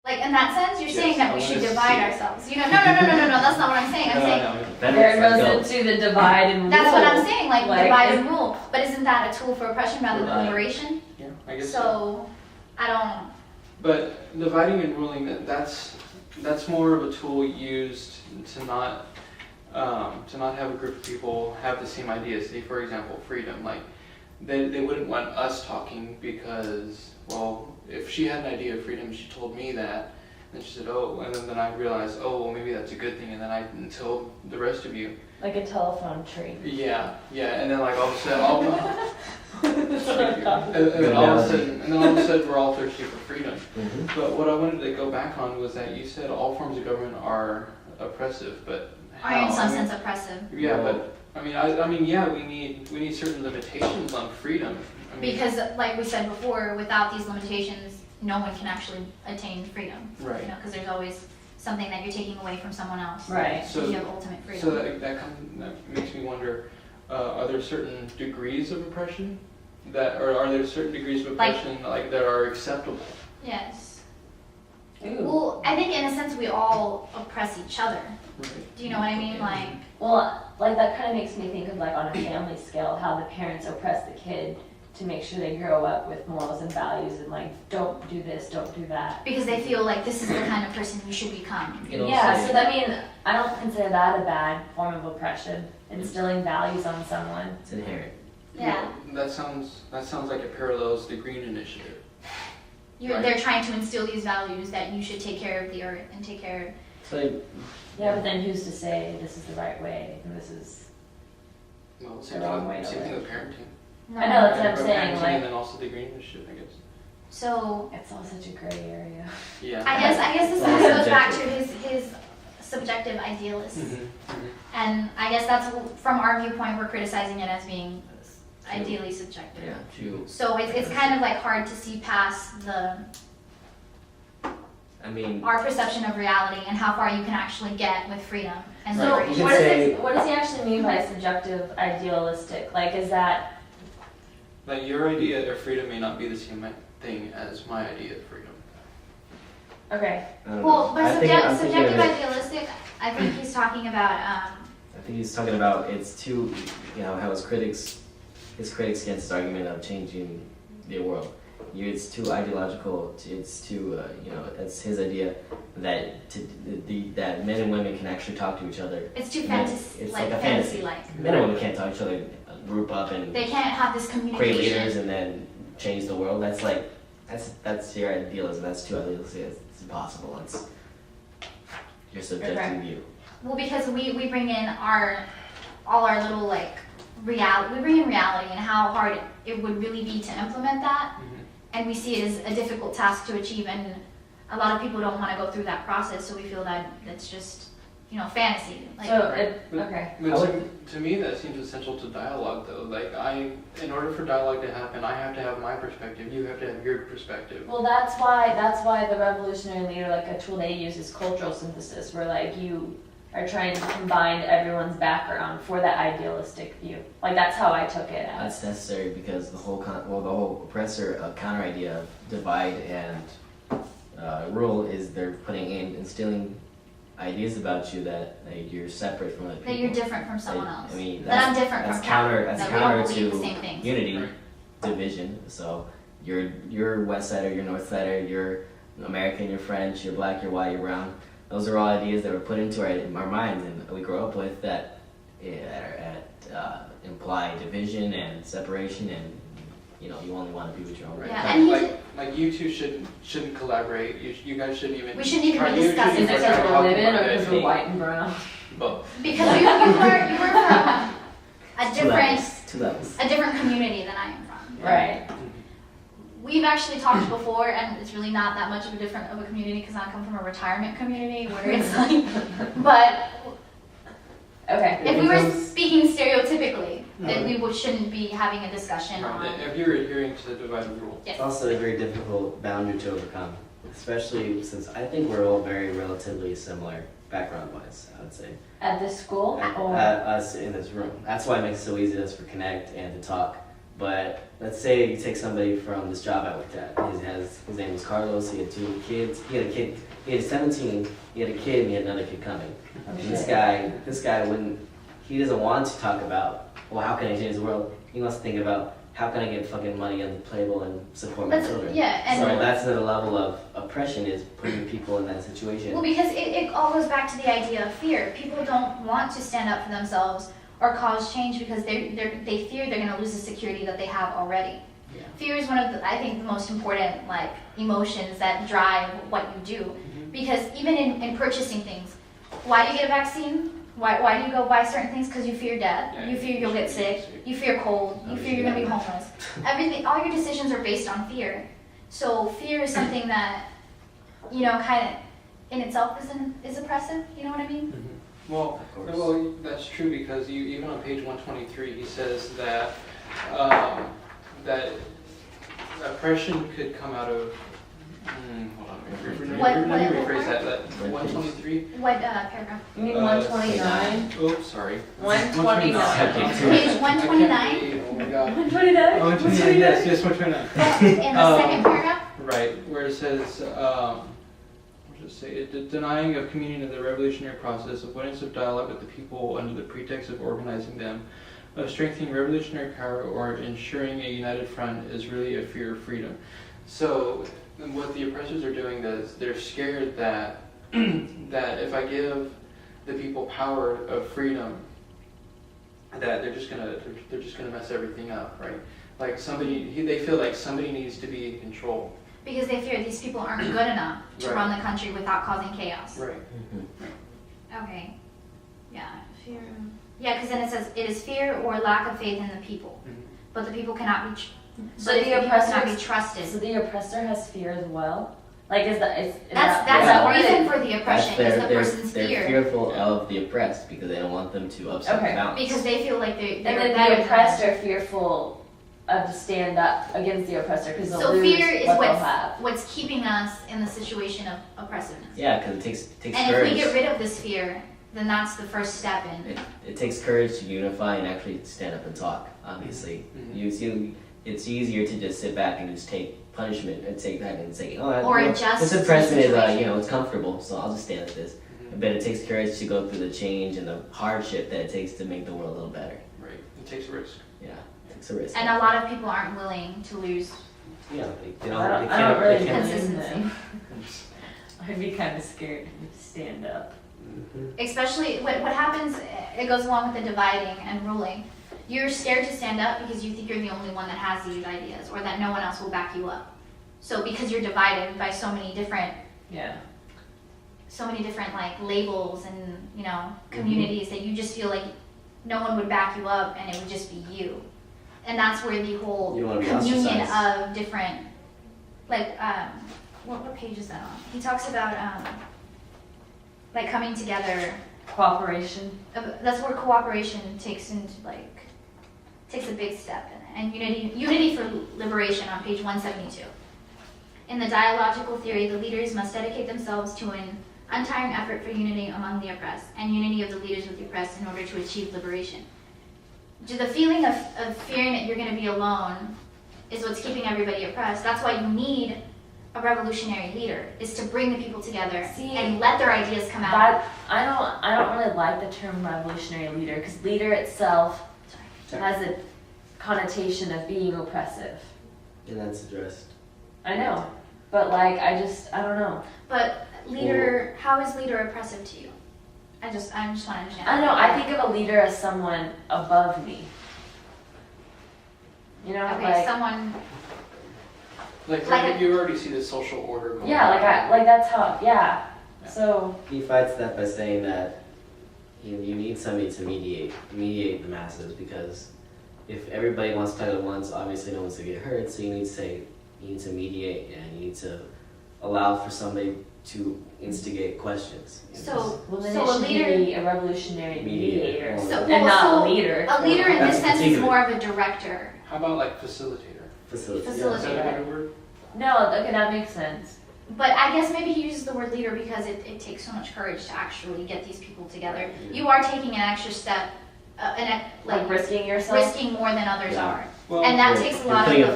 Like in that sense, you're saying that we should divide ourselves. You know, no, that's not what I'm saying. I'm saying There goes into the divide and rule. that's what I'm saying, like divide and rule. But isn't that a tool for oppression rather than liberation? Yeah, I guess so. I don't. But dividing and ruling, that's more of a tool used to not have a group of people have the same ideas. Say, for example, freedom. Like they wouldn't want us talking because, well, if she had an idea of freedom, she told me that, and she said, oh, and then I realized, oh, well, maybe that's a good thing, and then I told the rest of you. Like a telephone tree. Yeah, and then like all of a sudden, and then all of a sudden we're all thirsty for freedom. Mm-hmm. But what I wanted to go back on was that you said all forms of government are oppressive, but Are in some sense oppressive. Yeah, but I mean, yeah, we need certain limitations on freedom. Because, like we said before, without these limitations, no one can actually attain freedom. Right. You know, because there's always something that you're taking away from someone else. Right. So you have ultimate freedom. So that makes me wonder: are there certain degrees of oppression or are there certain degrees of oppression like that are acceptable? Yes. Ooh. Well, I think in a sense we all oppress each other. Right. Do you know what I mean? Like. Well, like that kind of makes me think of like on a family scale how the parents oppress the kid to make sure they grow up with morals and values and like don't do this, don't do that. Because they feel like this is the kind of person you should become. Yeah, so I mean, I don't consider that a bad form of oppression, instilling values on someone. It's inherent. Yeah. That sounds like it parallels the Green Initiative. They're trying to instill these values that you should take care of the earth and take care of. So, yeah, but then who's to say this is the right way and this is Same the wrong way to thing live? with parenting. No. I know, that's what I'm Or saying. parenting Like, and then also the Green Initiative, I guess. So it's all such a gray area. Yeah. I guess this Well, goes back to subjective. his subjective idealist. Mm-hmm. And I guess that's from our viewpoint we're criticizing it as being ideally subjective. yeah, true. So it's kind of like hard to see past I mean, our perception of reality and how far you can actually get with freedom and So Right. liberation. what does he actually mean by subjective idealistic? Like, is that Like your idea of freedom may not be the same thing as my idea of freedom. okay? I don't Well, know. but I'm thinking of subjective it- idealistic, I think he's talking about I think he's talking about it's too, how his critics against his argument of changing the world. It's too ideological. It's too, it's his idea that that men and women can actually talk to each other. it's too It's like a fantasy fantasy. like. Men and women can't talk to each other, group up and They can't have this create communication. leaders and then change the world. That's your idealism. That's too idealistic. It's impossible. It's your subjective Okay. view. Well, because we bring in all our little like reality. We bring in reality and how hard it would really be to implement that, and we see it as a difficult task to achieve. And a lot of people don't want to go through that process, so we feel that it's just fantasy. Like, Okay. But to me, that seems essential to dialogue, though. Like in order for dialogue to happen, I have to have my perspective. You have to have your perspective. Well, that's why the revolutionary leader, like a tool they use is cultural synthesis, where like you are trying to combine everyone's background for that idealistic view. Like that's how I took it as. That's necessary because the whole oppressor counter idea of divide and rule is they're putting in instilling ideas about you that you're separate from other people. that you're different from someone else. I mean, that I'm different that's from counter. them, That's that counter we don't believe to the same things. unity, Right. division. So you're West Sider, you're North Sider, you're American, you're French, you're black, you're white, you're brown. Those are all ideas that were put into our minds and we grow up with that imply division and separation, and you only want to be with your own. Right. Yeah, and Like you two shouldn't collaborate. You guys shouldn't even. We shouldn't even try- be you discussing Is shouldn't it this even because try we're to talk women or about because it. we're white and brown? Both. Because you were from Two levels. a different community than I am from. Right. We've actually talked before, and it's really not that much of a community because I come from a retirement community where it's like, but Okay. if we were speaking stereotypically, then we shouldn't be having a discussion on. If you're adhering to the divided rule. Yes. It's also a very difficult boundary to overcome, especially since I think we're all very relatively similar background-wise, I would say. At this school? At Or us in this room. That's why it makes it so easy to us to connect and to talk But let's say you take somebody from this job I worked at. His name was Carlos. He had 2 kids. He had a kid. He had 17. He had a kid, and he had another kid coming. And this guy wouldn't. He doesn't want to talk about, well, how can I change the world? He wants to think about, how can I get fucking money on the table and support my children? Yeah, and so that's another level of oppression, is putting people in that situation. well, because it all goes back to the idea of fear. People don't want to stand up for themselves or cause change because they fear they're going to lose the security that they have already. Yeah. Fear is one of the, I think, the most important like emotions that drive what you do. Mm-hmm. Because even in purchasing things, why do you get a vaccine? Why do you go buy certain things? Because you fear death. Yeah, you fear you'll get sick. You fear cold. You fear you're going to be homeless. Everything, all your decisions are based on fear. So fear is something that, kind of in itself is oppressive. You know what I mean? Mm-hmm. Well, that's true, because even on page 123, he says that that oppression could come out of. Hold on, let me rephrase that. 123. What paragraph? You mean 129? Oops, sorry. 129. Page 129. Oh my God. 129? 129. Yes, 129. In the second paragraph. Right, where it says, denying of communion of the revolutionary process, avoidance of dialogue with the people under the pretext of organizing them, of strengthening revolutionary power, or ensuring a united front is really a fear of freedom. So what the oppressors are doing is they're scared that that if I give the people power of freedom, that they're just gonna mess everything up, right? Like they feel like somebody needs to be in control. Because they fear these people aren't good enough to run the country without causing chaos. Right. Okay. Yeah. Fear. Yeah, because then it says it is fear or lack of faith in the people, but the people cannot be. So but the the oppressor cannot be oppressor. trusted. So the oppressor has fear as well. Like that's Yeah. the reason for the oppression is the person's they're fear. fearful of the oppressed because they don't want them to upset the balance. Because they feel like they're And better then the than oppressed them. are fearful of to stand up against the oppressor because they'll So lose fear is what they'll have. what's keeping us in the situation of oppressiveness. Yeah, because it takes And courage. if we get rid of this fear, then that's the first step in. It takes courage to unify and actually stand up and talk. Obviously, it's easier to just sit back and just take punishment and take that and say, Or adjust this to the oppression is situation. it's comfortable, so I'll just stand at this. But it takes courage to go through the change and the hardship that it takes to make the world a little better. Right. It takes a risk. Yeah, it takes a risk. And a lot of people aren't willing to lose. Yeah, they don't. I don't really they can't- Consistency. believe them. I'd be kind of scared to stand up. Especially what happens, it goes along with the dividing and ruling. You're scared to stand up because you think you're the only one that has these ideas or that no one else will back you up. So because you're divided by so many different like labels and communities that you just feel like no one would back you up and it would just be you. And that's where the whole You don't wanna be communion ostracized. of different like what page is that on? He talks about like coming together. Cooperation. That's where cooperation takes a big step in it. And unity for liberation on page 172. In the dialogical theory, the leaders must dedicate themselves to an untiring effort for unity among the oppressed and unity of the leaders with the oppressed in order to achieve liberation. The feeling of fearing that you're going to be alone is what's keeping everybody oppressed. That's why you need a revolutionary leader, is to bring the people together and let their ideas come out. That, I don't really like the term revolutionary leader because leader itself has a connotation of being oppressive. And that's addressed. I know, but like I don't know. But leader, how is leader oppressive to you? I just want to understand. I don't know. I think of a leader as someone above me. You know, Okay, someone. Like you already see the social order going Yeah, on. that's how. Yeah. So. He fights that by saying that you need somebody to mediate the masses, because if everybody wants to talk at once, obviously no one's gonna get hurt. So you need to mediate, and you need to allow for somebody to instigate questions. So Well, then so it a should leader. be a revolutionary mediator, Mediator. and not a leader. A leader in That's this sense is particular. more of a director. How about like facilitator? Facilitate. Is that a Facilitator. better word? No, okay, that makes sense. But I guess maybe he uses the word leader because it takes so much courage to actually get these people together. You are taking an extra step, Like risking yourself. risking more than others Yeah. are. Well, And that You're- takes a you're lot putting of a the